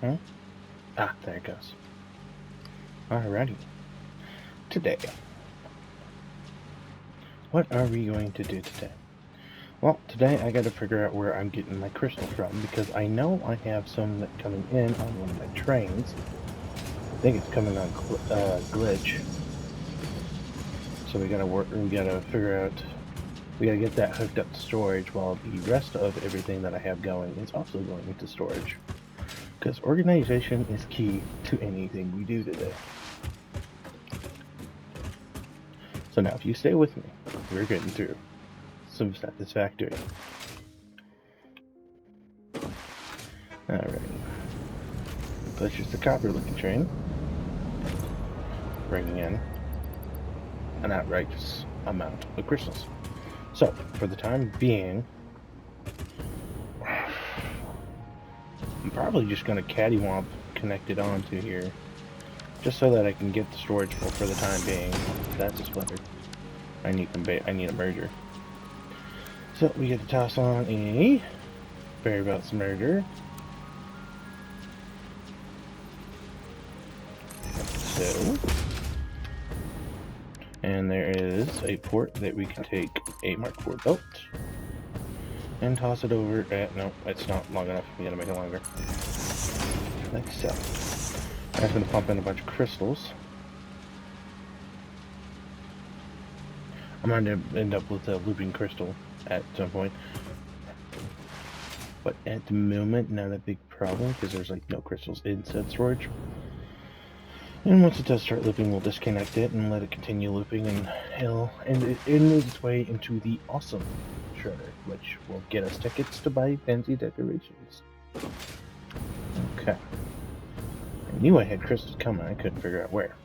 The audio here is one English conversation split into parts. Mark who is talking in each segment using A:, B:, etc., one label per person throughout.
A: Huh? Ah, there it goes. Alrighty. Today, what are we going to do today? Well, today I gotta figure out where I'm getting my crystals from, because I know I have some that coming in on one of my trains. I think it's coming on glitch. So we gotta figure out, we gotta get that hooked up to storage, while the rest of everything that I have going is also going into storage. Because organization is key to anything we do today. So now, if you stay with me, we're getting through some Satisfactory. Alright. That's just a copper-looking train, bringing in an outrageous amount of crystals. So, for the time being, I'm probably just going to cattywomp connect it onto here, just so that I can get the storage full for the time being. That's a splitter. I need a merger. So we get to toss on a Berry Belts merger. So, and there is a port that we can take a Mark IV belt and toss it over at, no, it's not long enough. We gotta make it longer. Like so. That's gonna pump in a bunch of crystals. I'm going to end up with a looping crystal at some point. But at the moment, not a big problem, because there's like no crystals inside storage. And once it does start looping, we'll disconnect it and let it continue looping, and it'll end its way into the awesome shredder, which will get us tickets to buy fancy decorations. Okay. I knew I had crystals coming, I couldn't figure out where.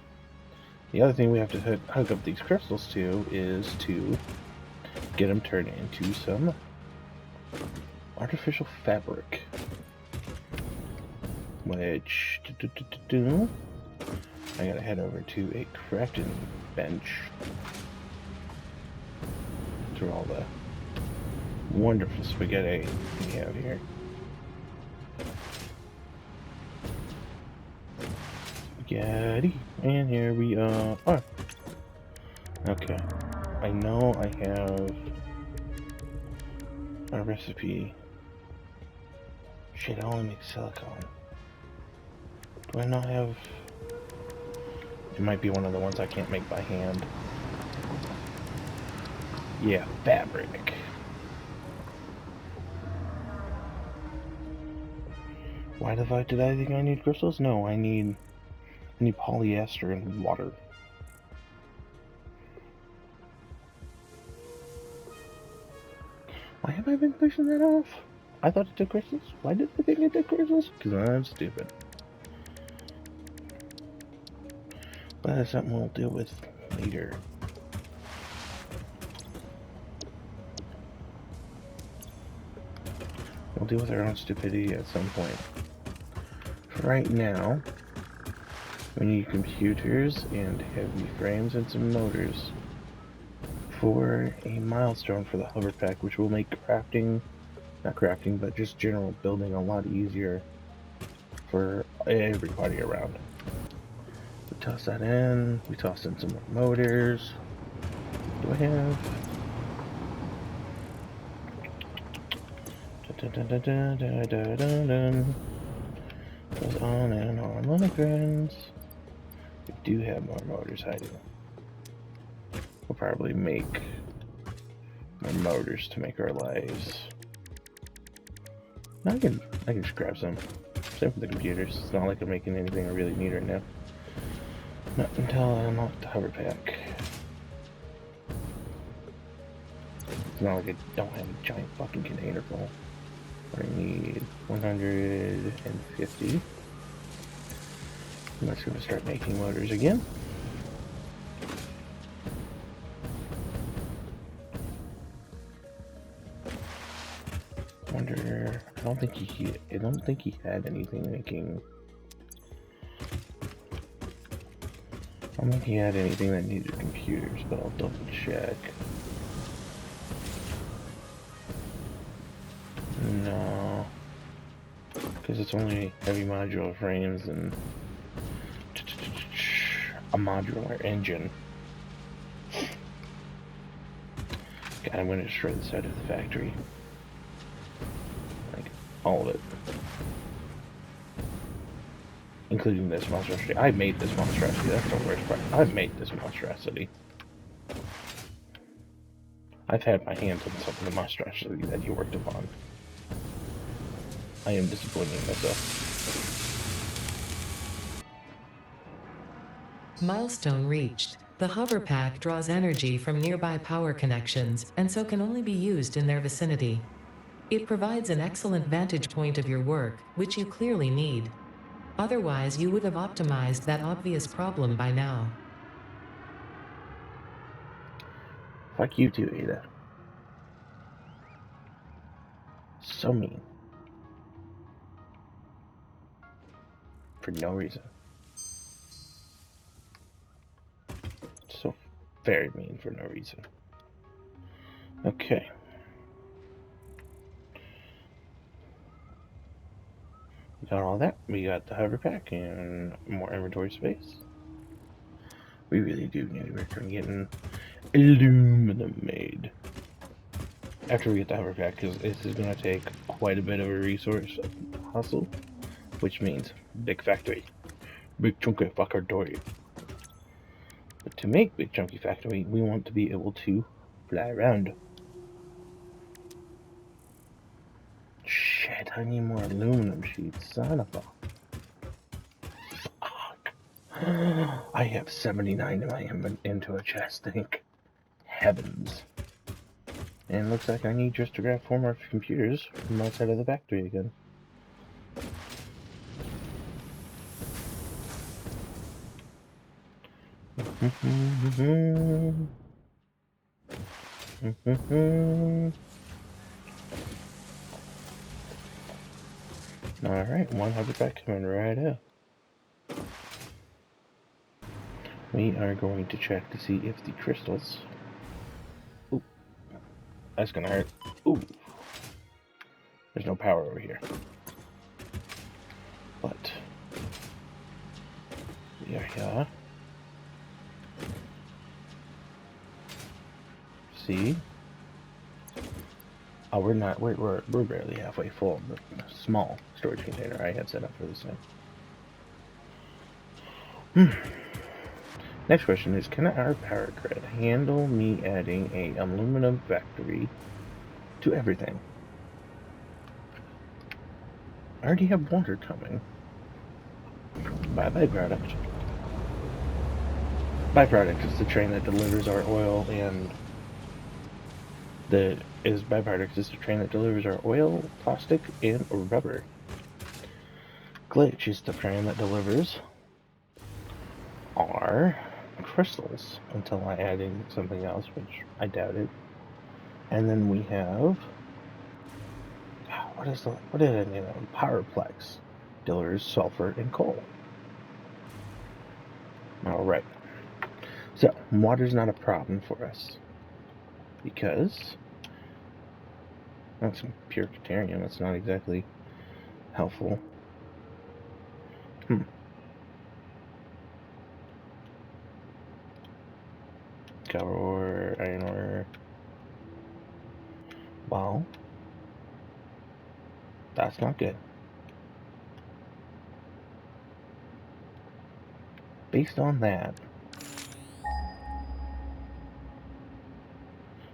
A: The other thing we have to hook up these crystals to is to get them turned into some artificial fabric. Which, I gotta head over to a crafting bench through all the wonderful spaghetti we have here. Spaghetti, and here we are. Okay, I know I have a recipe. Shit, I only make silicone. Do I not have? It might be one of the ones I can't make by hand. Yeah, fabric. Why did I think I need crystals? No, I need polyester and water. Why have I been pushing that off? I thought it took crystals. Why did I think it took crystals? Because I'm stupid. But that's something we'll deal with later. We'll deal with our own stupidity at some point. For right now, we need computers and heavy frames and some motors for a milestone for the hover pack, which will make crafting, not crafting, but just general building a lot easier for everybody around. We toss that in, we toss in some more motors. Do I have? Goes on and on like friends. We do have more motors hiding. We'll probably make more motors to make our lives. I can just grab some. Same for the computers. It's not like I'm making anything I really need right now. Not until I unlock the hover pack. It's not like I don't have a giant fucking container full. I need 150. I'm just going to start making motors again. Wonder. I don't think he had anything making. I don't think he had anything that needed computers, but I'll double check. No. Because it's only heavy modular frames and a modular engine. God, I'm going to destroy the side of the factory. Like, all of it. Including this monstrosity. I made this monstrosity, that's the worst part. I've made this monstrosity. I've had my hands on some of the monstrosity that you worked upon. I am disappointed in myself.
B: Milestone reached. The hover pack draws energy from nearby power connections, and so can only be used in their vicinity. It provides an excellent vantage point of your work, which you clearly need. Otherwise, you would have optimized that obvious problem by now.
A: Fuck you too, Ada. So mean. For no reason. So very mean for no reason. Okay. We got all that. We got the hover pack and more inventory space. We really do need to work on getting aluminum made. After we get the hover pack, because this is going to take quite a bit of a resource hustle, which means big factory. Big chunky factory. But to make big chunky factory, we want to be able to fly around. Shit, I need more aluminum sheets, son of a... Fuck. I have 79 in my into a chest, thank heavens. And it looks like I need just to grab 4 more computers from outside of the factory again. Alright, 100 back coming right up. We are going to check to see if the crystals... Ooh, that's gonna hurt. Ooh, there's no power over here. But we are here. See? Oh, we're not. We're barely halfway full of the small storage container I had set up for this thing. Next question is, can our power grid handle me adding a aluminum factory to everything? I already have water coming. By byproduct. Byproduct is the train that delivers our oil, and byproduct is the train that delivers our oil, plastic, and rubber. Glitch is the train that delivers our crystals, until I add in something else, which I doubt it. And then we have, what did I name it? Powerplex delivers sulfur and coal. Alright. So, water's not a problem for us. Because that's some pure Caterium. That's not exactly helpful. Copper ore, iron ore. Well, that's not good. Based on that,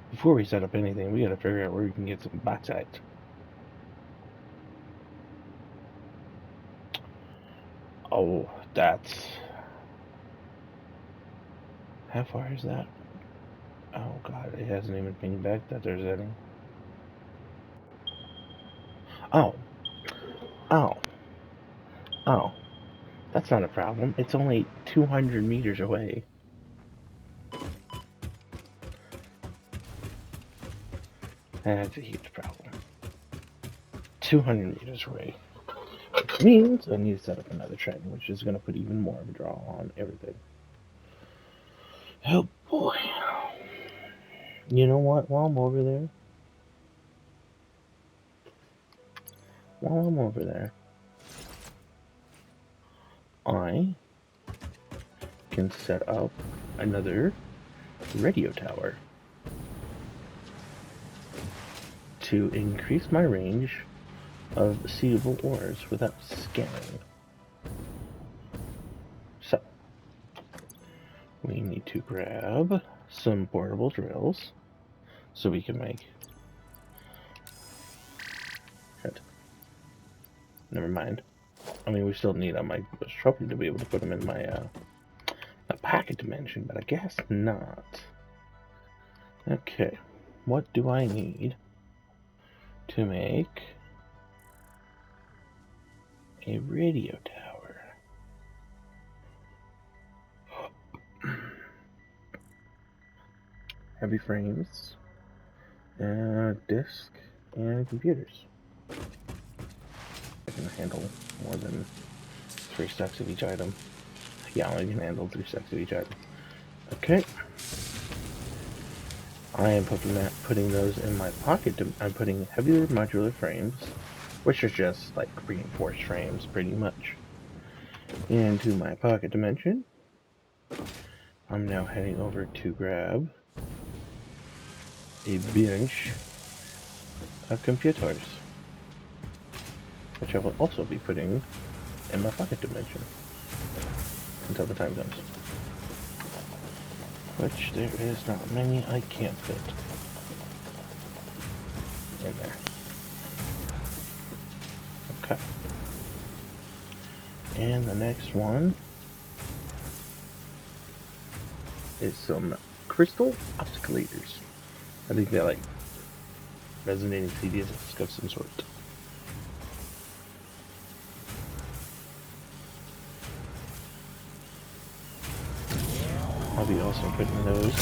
A: before we set up anything, we gotta figure out where we can get some bauxite. Oh, that's... How far is that? Oh god, it hasn't even pinged back that there's any. Oh. That's not a problem. It's only 200 meters away. That's a huge problem. 200 meters away. Which means I need to set up another train, which is going to put even more of a draw on everything. Oh boy. You know what? While I'm over there, I can set up another radio tower to increase my range of seeable ores without scanning. So, we need to grab some portable drills so we can make... Never mind. I mean, we still need them. I was hoping to be able to put them in my pocket dimension, but I guess not. Okay, what do I need to make a radio tower? Heavy frames, disk, and computers. I can handle more than 3 stacks of each item. Yeah, I can handle 3 stacks of each item. Okay. I am putting those in my pocket. I'm putting heavier modular frames, which are just like reinforced frames, pretty much, into my pocket dimension. I'm now heading over to grab a bunch of computers, which I will also be putting in my pocket dimension until the time comes. Which there is not many I can't fit in there. Okay. And the next one is some crystal oscillators. I think they're like resonating CD discs of some sort. I'll be also putting those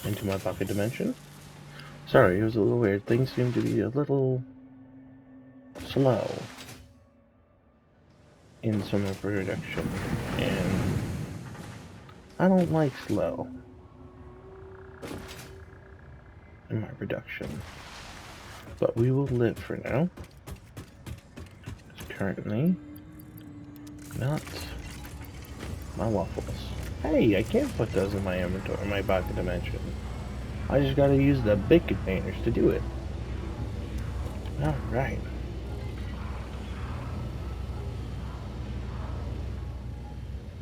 A: into my pocket dimension. Sorry, it was a little weird. Things seem to be a little slow in some of production, and I don't like slow in my production. But we will live for now. It's currently not my waffles. Hey, I can't put those in my inventory, my pocket dimension. I just gotta use the big containers to do it. Alright.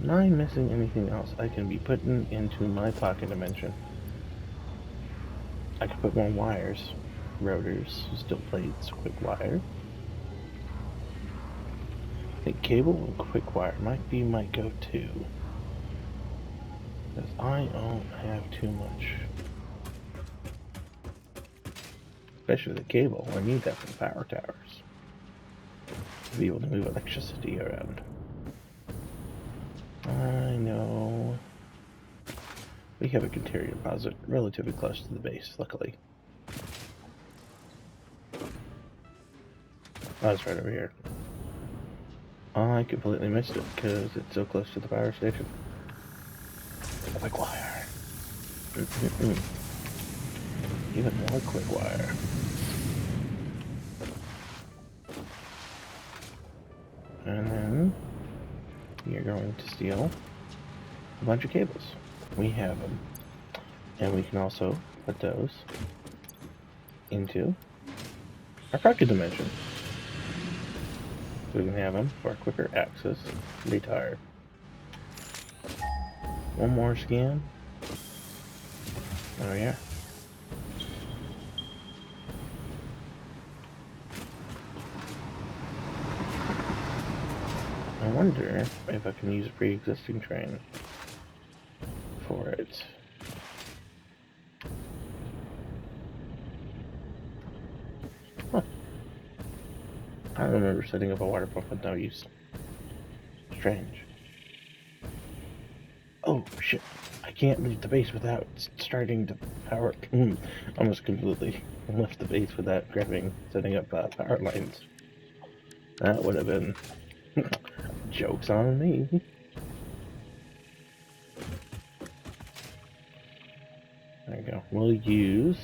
A: Am I missing anything else I can be putting into my pocket dimension? I could put more wires, rotors, steel plates, quick wire. I think cable and quick wire might be my go-to, because I don't have too much. Especially the cable, I need that for the power towers, to be able to move electricity around. I know we have a container deposit relatively close to the base, luckily. Oh, it's right over here. I completely missed it because it's so close to the power station. Quick wire. Even more quick wire. And then you're going to steal a bunch of cables. We have them. And we can also put those into our pocket dimension. So we can have them for quicker access. Retire. One more scan. Oh yeah. I wonder if I can use a pre-existing train for it. Huh. I don't remember setting up a water pump with no use. Strange. Oh shit. I can't leave the base without starting to power. Almost completely left the base without setting up power lines. That would have been jokes on me. There you go. We'll use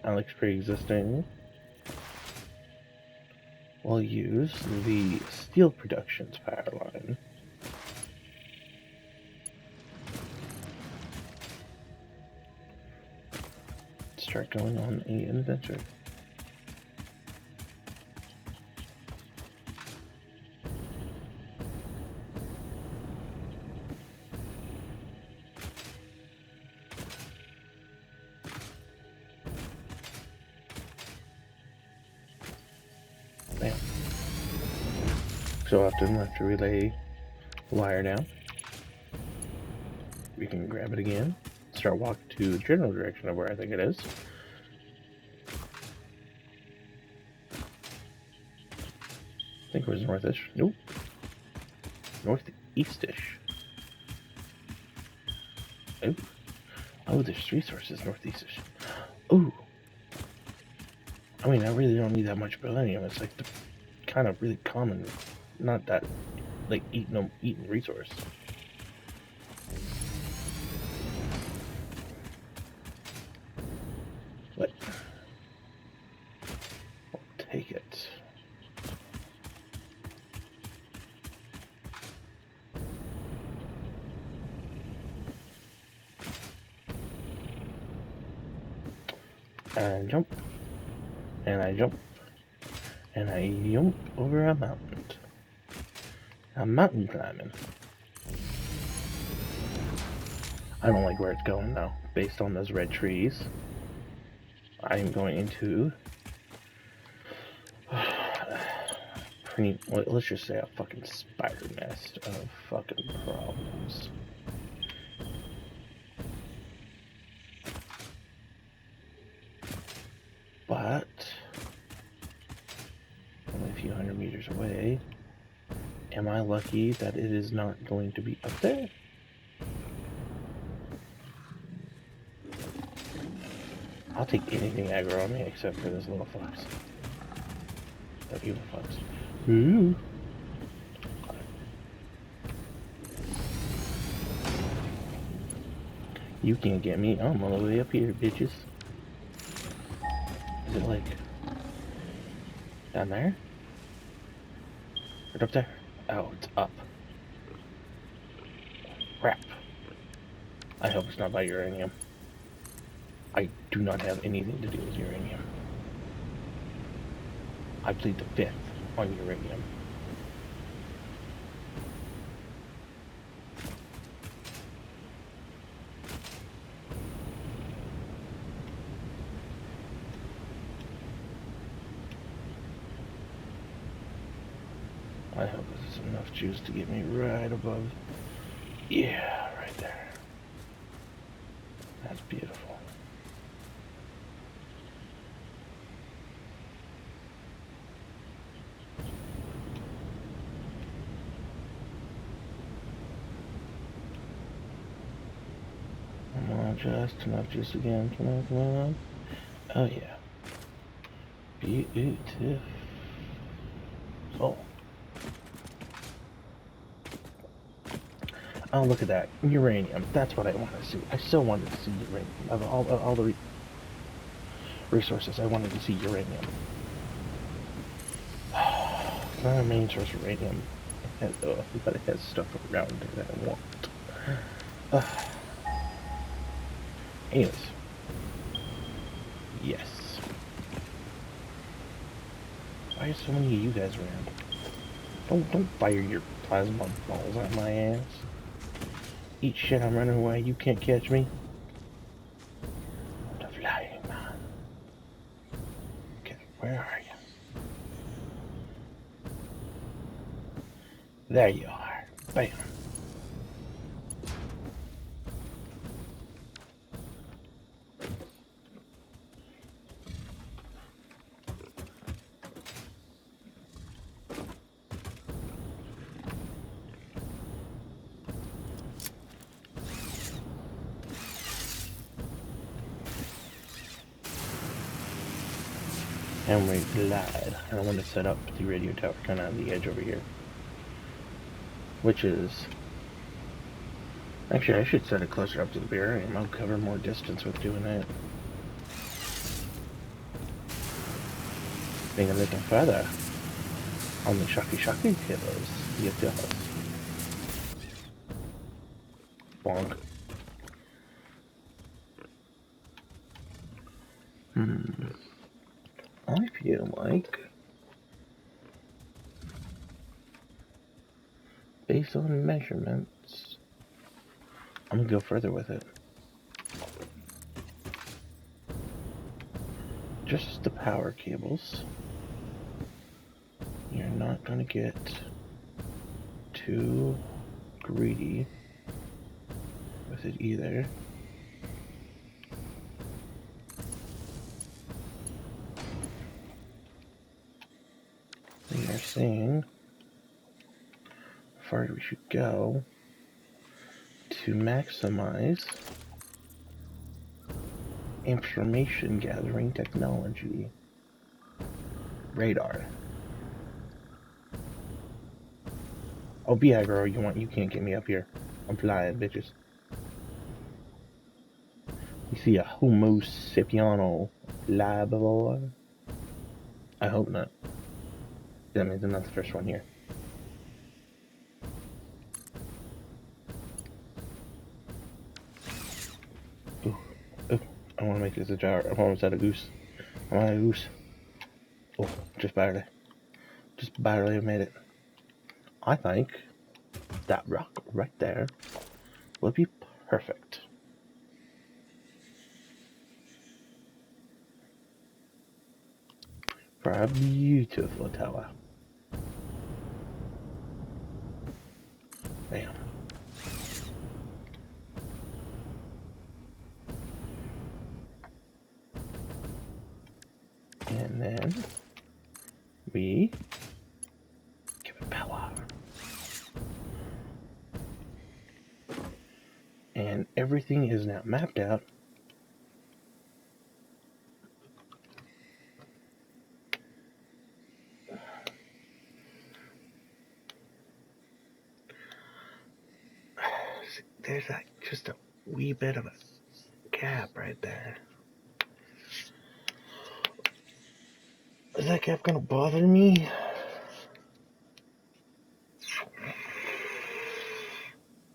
A: Alex pre-existing. We'll use the Steel Productions power line. start going on an adventure. Bam. So often after we lay the wire down, we can grab it again, start walking to the general direction of where I think it is. I think it was northish. Nope. Northeastish. Oh. Oh, there's resources northeastish. Ooh. I mean, I really don't need that much selenium. It's like the kind of really common, not that like eaten resource. What? I'll take it. And jump. And I jump. And I jump over a mountain. I'm mountain climbing. I don't like where it's going though. Based on those red trees, I am going into let's just say a fucking spider nest of fucking problems. But only a few hundred meters away. Am I lucky that it is not going to be up there? I'll take anything aggro on me except for this little fox. That evil fox. Ooh. You can't get me. I'm all the way up here, bitches. Is it like down there? Right up there? Oh, it's up. Crap. I hope it's not by uranium. I do not have anything to do with uranium. I plead the fifth on uranium. I hope this is enough juice to get me right above. Yeah, right there. That's beautiful. Come on, just enough juice again. Come on, come on. Oh yeah. Beautiful. Oh, look at that. Uranium. That's what I want to see. I still wanted to see uranium. Of all the resources, I wanted to see uranium. It's not a main source of uranium. But it has stuff around it that I want. Anyways. Yes. Why are so many of you guys around? Don't fire your plasma balls at my ass. Eat shit, I'm running away. You can't catch me. I'm the flying man. Okay, where are you? There you are. Bam. And we're glad. And I want to set up the radio tower kind of on the edge over here. Which is... Actually, I should set it closer up to the barium. I'll cover more distance with doing that. Being a little further on the Shocky Hills. Yes. Bonk. I feel like, based on measurements, I'm gonna go further with it. Just the power cables. You're not gonna get too greedy with it either. We are seeing how far we should go to maximize information gathering technology. Radar. Oh, be aggro, you can't get me up here. I'm flying, bitches. You see a Homo sapiano lab boy? I hope not. That means I'm not the first one here. Ooh, ooh, I want to make this a jar. I'm almost out of goose. I'm out of goose. Oh, just barely made it. I think that rock right there would be perfect. For a beautiful tower. Bam. And then we give it power. And everything is now mapped out. There's like just a wee bit of a gap right there. Is that gap gonna bother me?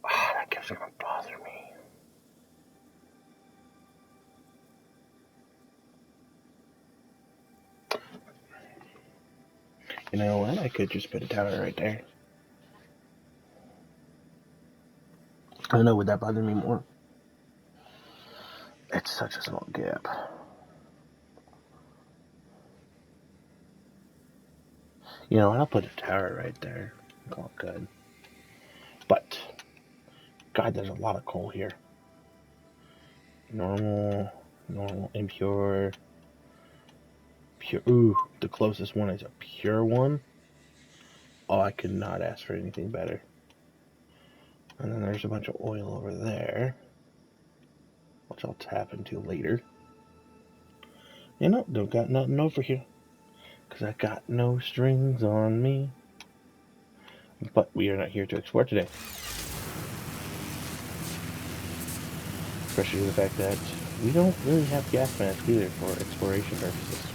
A: Oh, that gap's gonna bother me. You know what? I could just put a tower right there. I don't know, would that bother me more? It's such a small gap. You know what? I'll put a tower right there. Call it good. But, God, there's a lot of coal here. Normal, impure, pure. Ooh, the closest one is a pure one. Oh, I could not ask for anything better. And then there's a bunch of oil over there, which I'll tap into later. You know, don't got nothing over here, because I got no strings on me. But we are not here to explore today. Especially the fact that we don't really have gas masks either for exploration purposes.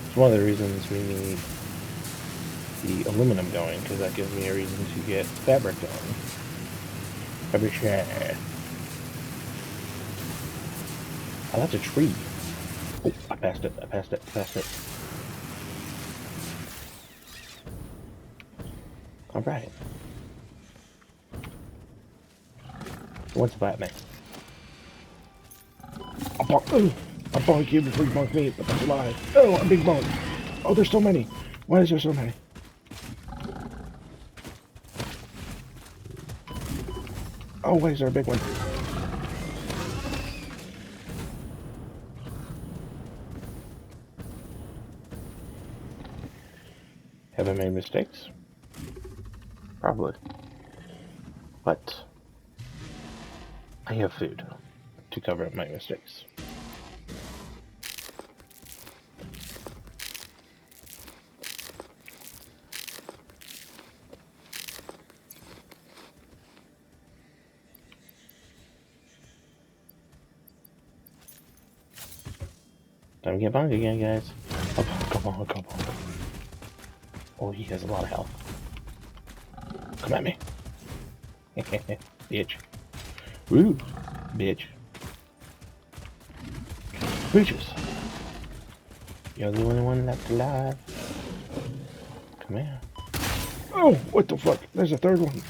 A: It's one of the reasons we need the aluminum going, because that gives me a reason to get fabric going. Fabric. Oh, that's a tree. Oh, I passed it. Alright. What's about me? A bonk you before you bonk me, but that's a lie. Oh, a big bonk. Oh, there's so many. Why is there so many? Oh, why is there a big one? Have I made mistakes? Probably. But I have food to cover up my mistakes. Time to get bonked again, guys. Oh, come on. Oh, he has a lot of health. Come at me. Bitch. Woo, bitch. Peaches! You're the only one left alive. Come here. Oh, what the fuck? There's a third one.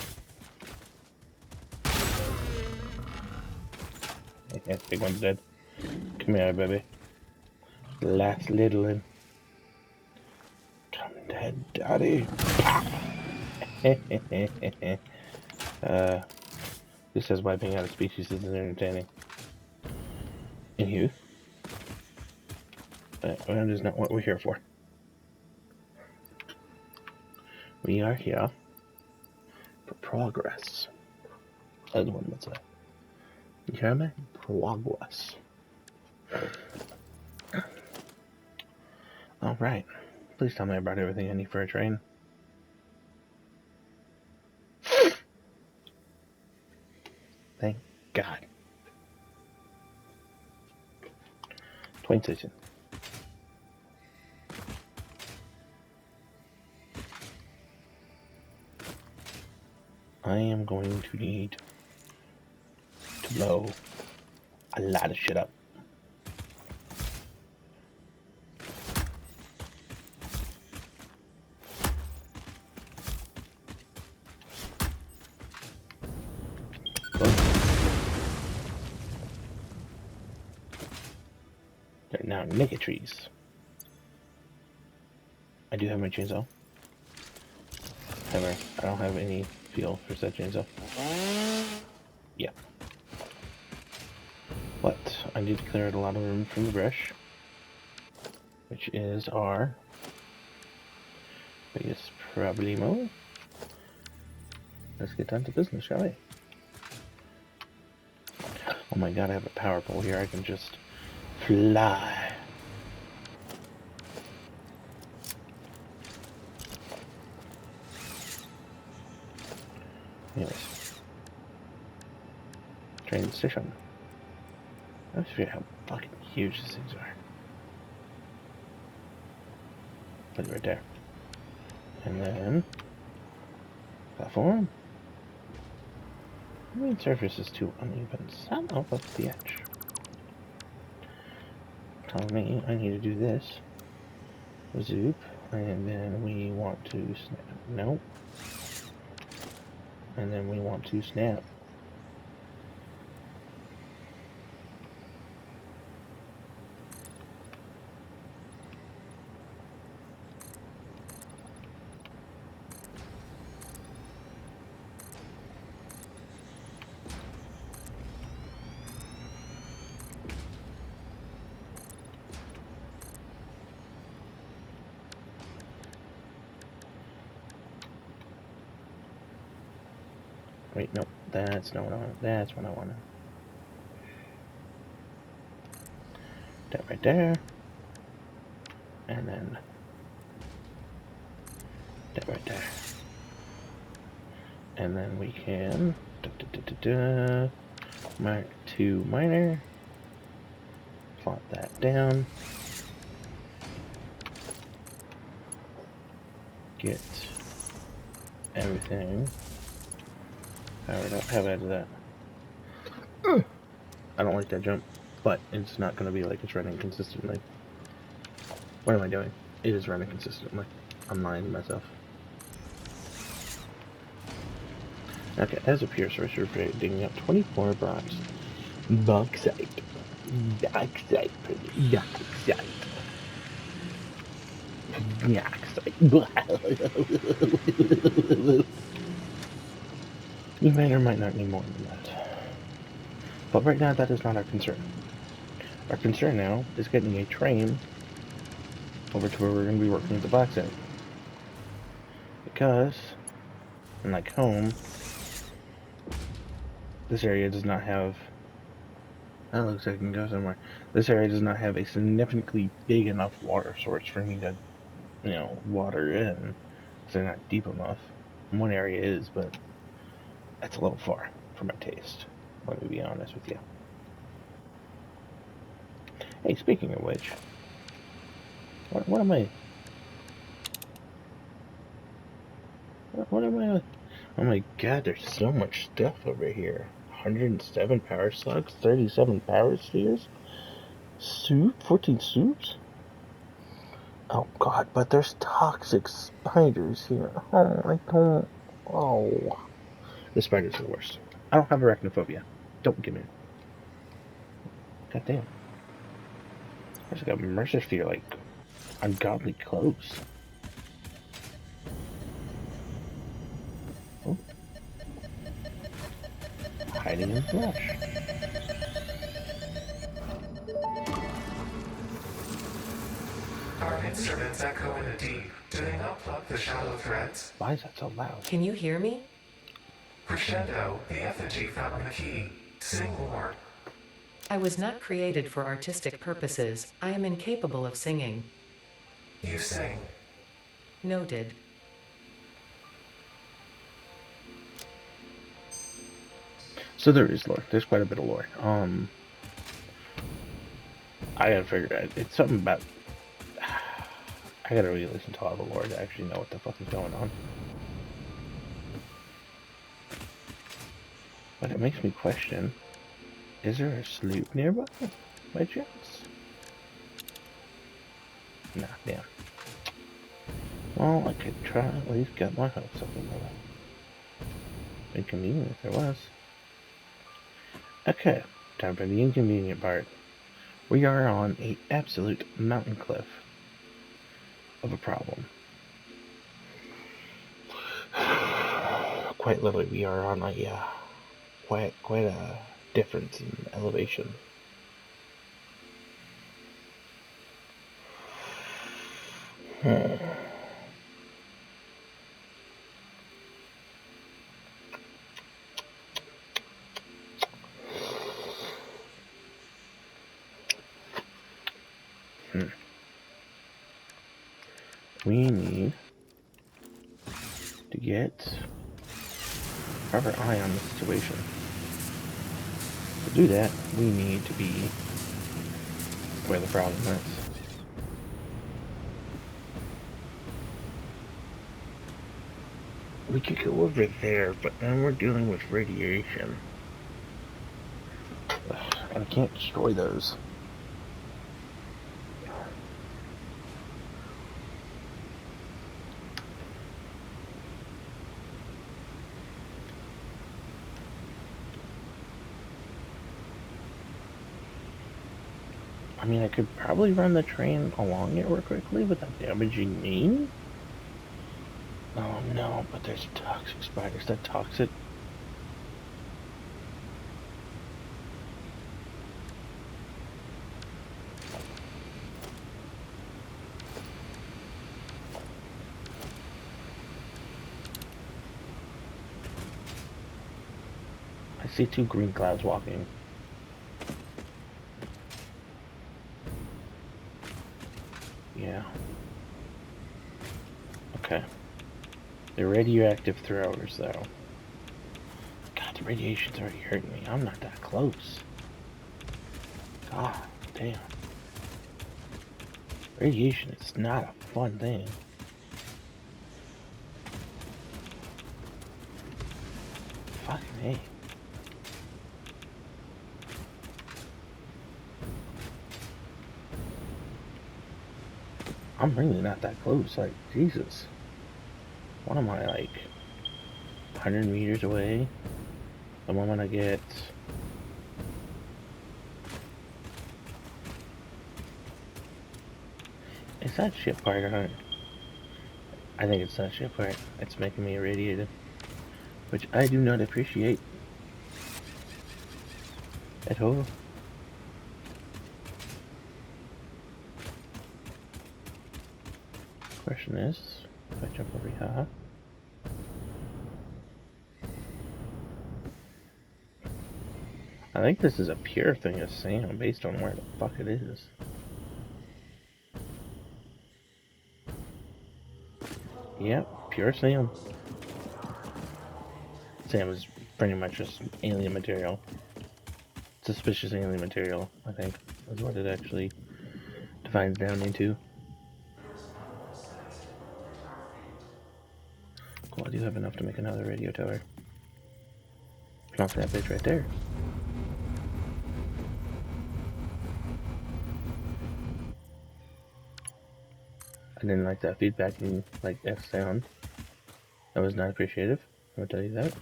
A: Yeah, big one's dead. Come here, baby. Last little one. Come dead, daddy. This says wiping out a species isn't entertaining. Anywho, that is not what we're here for. We are here for progress. As one would say. You hear me? Progress. Alright. Please tell me I brought everything I need for a train. Thank God. Train station. I am going to need to blow a lot of shit up. They're now naked trees. I do have my chainsaw. However, I don't have any feel for said chainsaw. Yeah. But I did clear out a lot of room from the brush, which is our biggest problemo. Let's get down to business, shall we? Oh my god, I have a power pole here. I can just fly. Anyways. Train station. I just forget how fucking huge these things are. Put it right there. And then platform. The main surface is too uneven. Some up the edge. Telling me I need to do this. Zoop. And then we want to snap. Nope. And then we want to snap. Wait, no, that's not what I want. That's what I want. That right there. And then that right there. And then we can mark 2 minor. Plot that down. Get everything powered up. How bad is that? I don't like that jump, but it's not going to be like it's running consistently. What am I doing? It is running consistently. I'm lying to myself. Okay, as a pure sorcerer, digging up 24 bronze. Bauxite. Bauxite. Bauxite. You may or might not need more than that. But right now, that is not our concern. Our concern now is getting a train over to where we're going to be working with the bauxite. Because, unlike home, this area does not have... That looks like I can go somewhere. This area does not have a significantly big enough water source for me to, water in. Because they're not deep enough. One area is, but that's a little far for my taste. Let me be honest with you. Hey, speaking of which, what am I? What am I? Oh my god, there's so much stuff over here. 107 power slugs, 37 power spheres. Soup? 14 soups? Oh god, but there's toxic spiders here. Oh, I don't... Oh. The spiders are the worst. I don't have arachnophobia. Don't give me it. God damn. There's like a mercer sphere, like, ungodly close. Oh. Hiding in the brush.
C: Our instruments echo in the deep. Do they not pluck the shallow threads?
A: Why is that so loud?
B: Can you hear me?
C: Crescendo, the effigy found the key. Sing more.
B: I was not created for artistic purposes. I am incapable of singing.
C: You sing.
B: Noted.
A: So there is lore. There's quite a bit of lore. I gotta figure it out. It's something about... I gotta really listen to all the lore to actually know what the fuck is going on. But it makes me question, is there a sloop nearby? By chance? Nah, damn. Well, I could try at least get my hopes up a little. Inconvenient if there was. Okay, time for the inconvenient part. We are on an absolute mountain cliff of a problem. Quite literally, we are on a quite a difference in elevation. We need to get proper eye on the situation. To do that, we need to be where the problem is. We could go over there, but then we're dealing with radiation. And I can't destroy those. I mean, I could probably run the train along it real quickly without damaging me. Oh no, but there's toxic spiders. That toxic... I see two green clouds walking. Yeah. Okay. They're radioactive throwers, though. God, the radiation's already hurting me. I'm not that close. God damn. Radiation is not a fun thing. Fucking hey. I'm really not that close. Like, Jesus. What am I, like, 100 meters away? The moment I get... Is that ship part on it? I think it's that ship part. It's making me irradiated. Which I do not appreciate. At all. Question is, if I jump over here... I think this is a pure thing of sand based on where the fuck it is. Yep, pure sand. Sand was pretty much just alien material. Suspicious alien material, I think, is what it actually defines down into. Cool, I do have enough to make another radio tower. Knock that bitch right there. didn't like that feedback and like F sound. That was not appreciative. I'm gonna tell you that.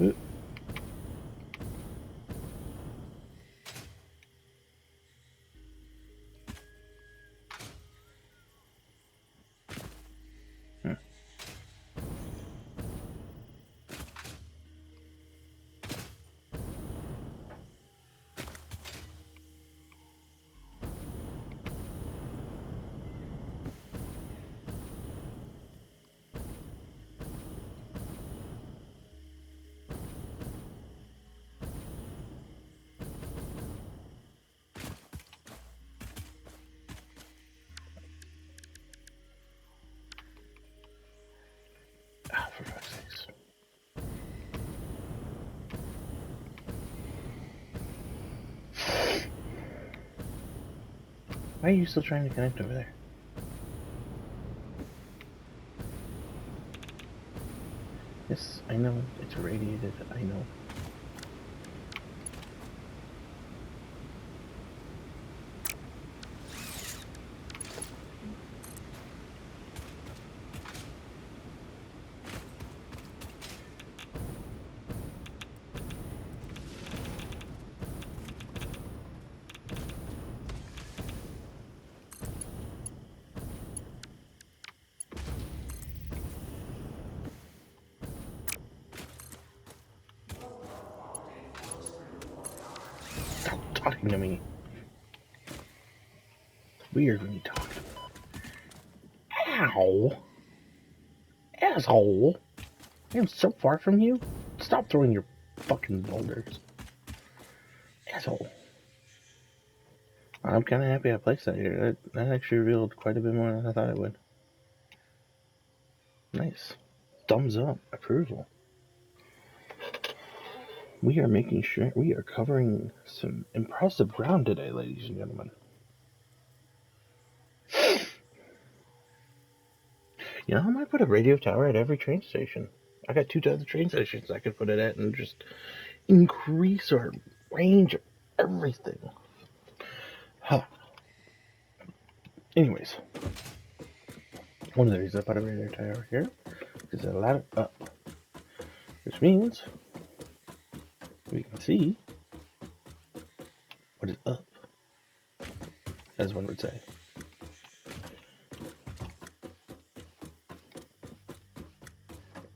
A: Ooh. Ah, for fuck's sakes. Why are you still trying to connect over there? Yes, I know. It's irradiated. I know. Stop talking to me. It's weird when you talk to me. Ow! Asshole! I am so far from you. Stop throwing your fucking boulders. Asshole. I'm kind of happy I placed that here. That actually revealed quite a bit more than I thought it would. Nice. Thumbs up. Approval. We are making sure we are covering some impressive ground today, ladies and gentlemen. You know, I might put a radio tower at every train station. I got 2 other train stations I could put it at and just increase our range of everything. Huh. Anyways, one of the reasons I put a radio tower here is a ladder up, which means we can see what is up, as one would say.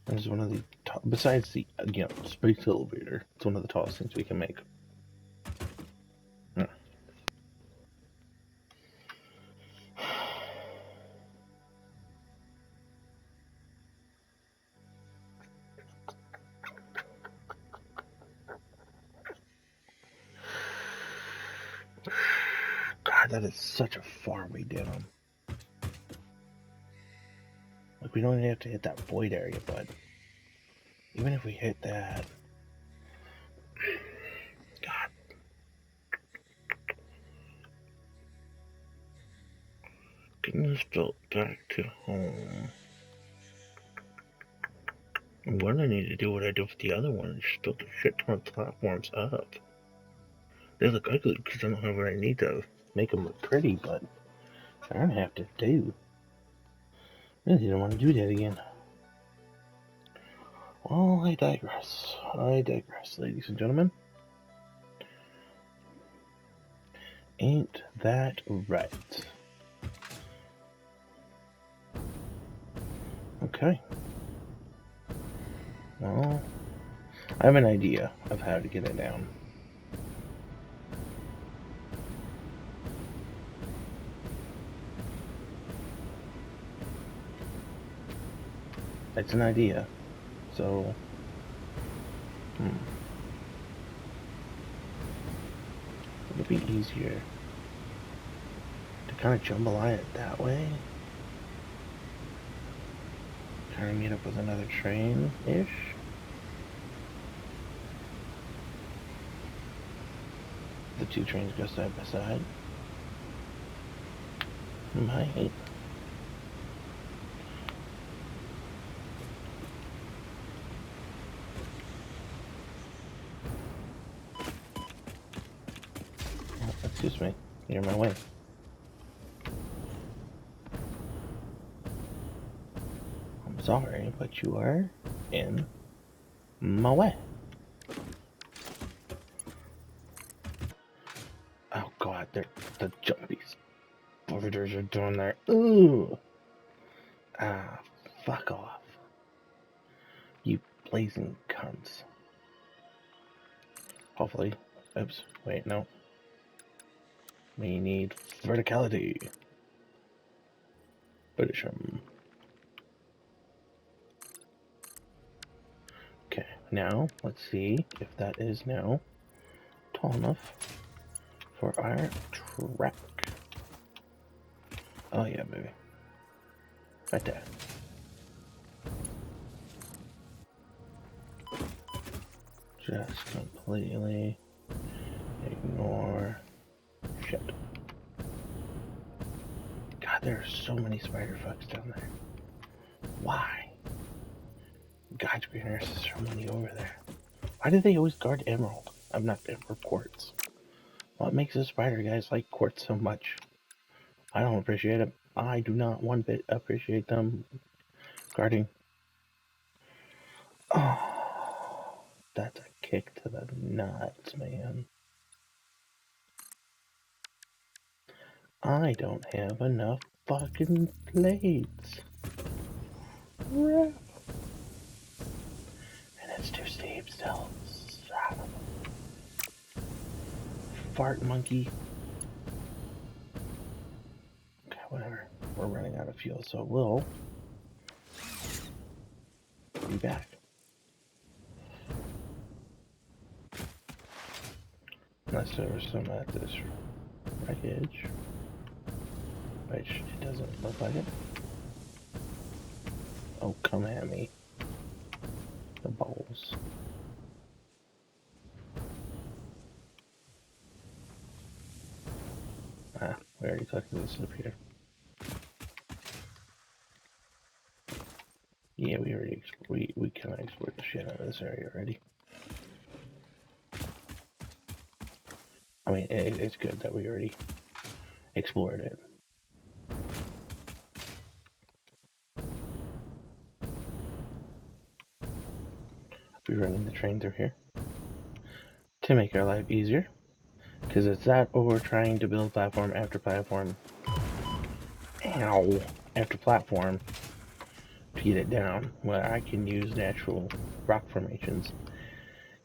A: That is one of the top, besides the, space elevator, it's one of the tallest things we can make. Yeah. God, that is such a far way down. Like, we don't even have to hit that void area, but even if we hit that, God. Getting this built back to home. I'm gonna need to do what I did with the other one and just build a shit ton of platforms up. They look ugly because I don't have what I need to make them look pretty, but I don't have to do. I really don't want to do that again. Well, I digress. Ladies and gentlemen. Ain't that right? Okay. Well, I have an idea of how to get it down. It's an idea, so it'll be easier to kind of jambalaya it that way. Kind of meet up with another train-ish. The 2 trains go side by side. Might. in my way. I'm sorry, but you are in my way. Oh god, they're the jumpies. Orbiters are doing their ooh. Ah, fuck off. You blazing cunts. Hopefully. Oops. Wait, no. We need verticality. Finish him. Okay, now let's see if that is now tall enough for our track. Oh yeah, baby. Right there. Just completely ignore shit. God, there are so many spider fucks down there. Why? God's green earth is so many over there. Why do they always guard emerald? I'm not emerald quartz. What makes the spider guys like quartz so much? I don't appreciate it. I do not one bit appreciate them guarding. Oh, that's a kick to the nuts, man. I don't have enough fucking plates. Crap. And it's too steep still. Son of a fart monkey. Okay, whatever. We're running out of fuel, so we'll be back. Unless there was some at this wreckage, which it doesn't look like it. Oh, come at me. The balls. Ah, we already collected this repeater. Yeah, we already we kind of explored the shit out of this area already. I mean, it's good that we already explored it. We're running the train through here to make our life easier, because it's that or we're trying to build platform after platform. Ow! After platform to get it down, where I can use natural rock formations,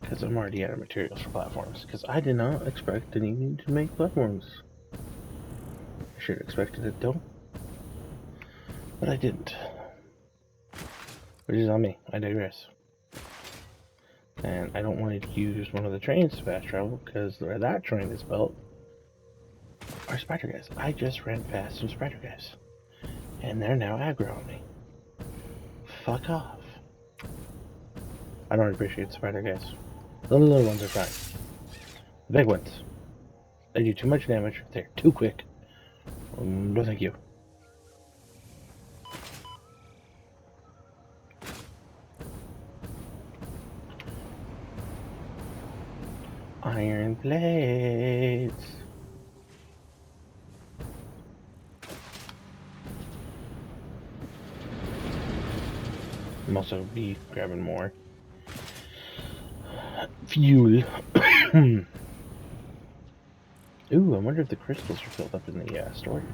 A: because I'm already out of materials for platforms. Because I did not expect to need to make platforms. I should have expected it though, but I didn't. Which is on me. I digress. And I don't want to use one of the trains to fast travel, because where that train is built are spider guys. I just ran past some spider guys, and they're now aggro on me. Fuck off. I don't appreciate spider guys. The little ones are fine. The big ones, they do too much damage. They're too quick. No thank you. Iron blades. I'm also be grabbing more fuel. Ooh, I wonder if the crystals are filled up in the storage.